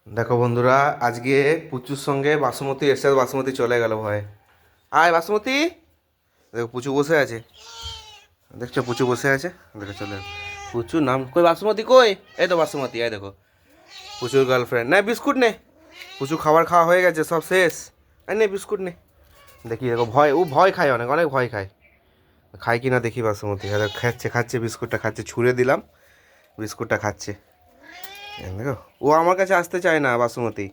দেখো বন্ধুরা, আজকে পুচুর সঙ্গে বাসমতি এসে বাসমতি চলে গেল ভয়ে। আয় বাসমতি। দেখো পুচু বসে আছে, দেখছো পুচু বসে আছে, দেখো চলে এলো। পুচু নাম কই, বাসমতি কই? এই তো বাসমতি, আয় দেখো পুচুর গার্লফ্রেন্ড। নে বিস্কুট নে, পুচু খাবার খাওয়া হয়ে গেছে, সব শেষ। আয় নে বিস্কুট নে। দেখি দেখো ভয়, ও ভয় খায়, অনেক অনেক ভয় খায়। খায় কি না দেখি বাসমতি। আর খাচ্ছে খাচ্ছে বিস্কুটটা খাচ্ছে, ছুঁড়ে দিলাম, বিস্কুটটা খাচ্ছে। দেখো ও আমার কাছে আসতে চায় না বাসমতি।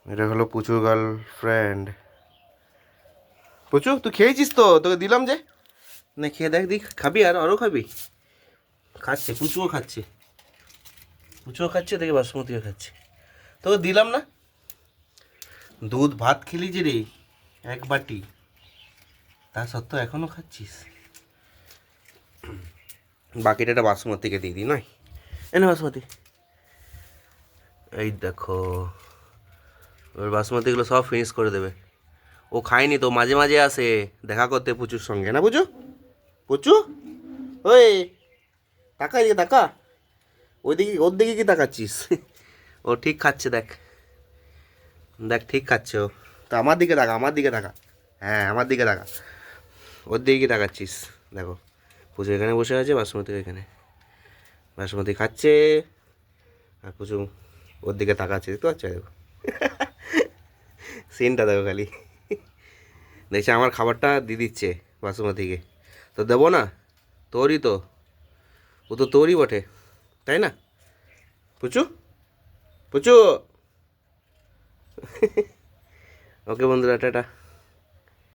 এটা হলো পুচুর গার্লফ্রেন্ড। পুচু তুই খেয়েছিস তো, তোকে দিলাম যে। না খেয়ে দেখ, দিক খাবি, আর আরও খাবি। খাচ্ছে পুচুও খাচ্ছে, পুচুও খাচ্ছে, দেখে বাসমতিও খাচ্ছে। তোকে দিলাম না, দুধ ভাত খেলি যে রে, এক বাটি, তা সত্ত্বেও এখনও খাচ্ছিস। বাকিটা একটা বাসমতিকে দিয়ে দিই নয়, এনে বাসমতি। এই দেখো, ওর বাসমতিগুলো সব ফিনিশ করে দেবে। ও খায়নি তো, মাঝে মাঝে আসে দেখা করতে পুচুর সঙ্গে, না পুচু? পুচু ওই তাকা, এদিকে তাকা, ওইদিকে ওর দিকে কি তাকাচ্ছিস? ও ঠিক খাচ্ছে, দেখ দেখ ঠিক খাচ্ছে ও। তো আমার দিকে তাকা, আমার দিকে তাকা, হ্যাঁ আমার দিকে তাকা। ওর দিকে কি তাকাচ্ছিস? দেখো পুজো এখানে বসে আছে, বাসমতি এখানে, বাসমতি খাচ্ছে, আর পুজো ওর দিকে তাকাচ্ছে, দেখতে পাচ্ছ? দেখো সিনটা দেখো খালি, দেখছি আমার খাবারটা দিয়ে দিচ্ছে বাসমতিকে। তো দেবো না, তোরই তো, ও তো তোরই বটে, তাই না পুচু? পুচু ওকে বন্ধুরা, টাটা।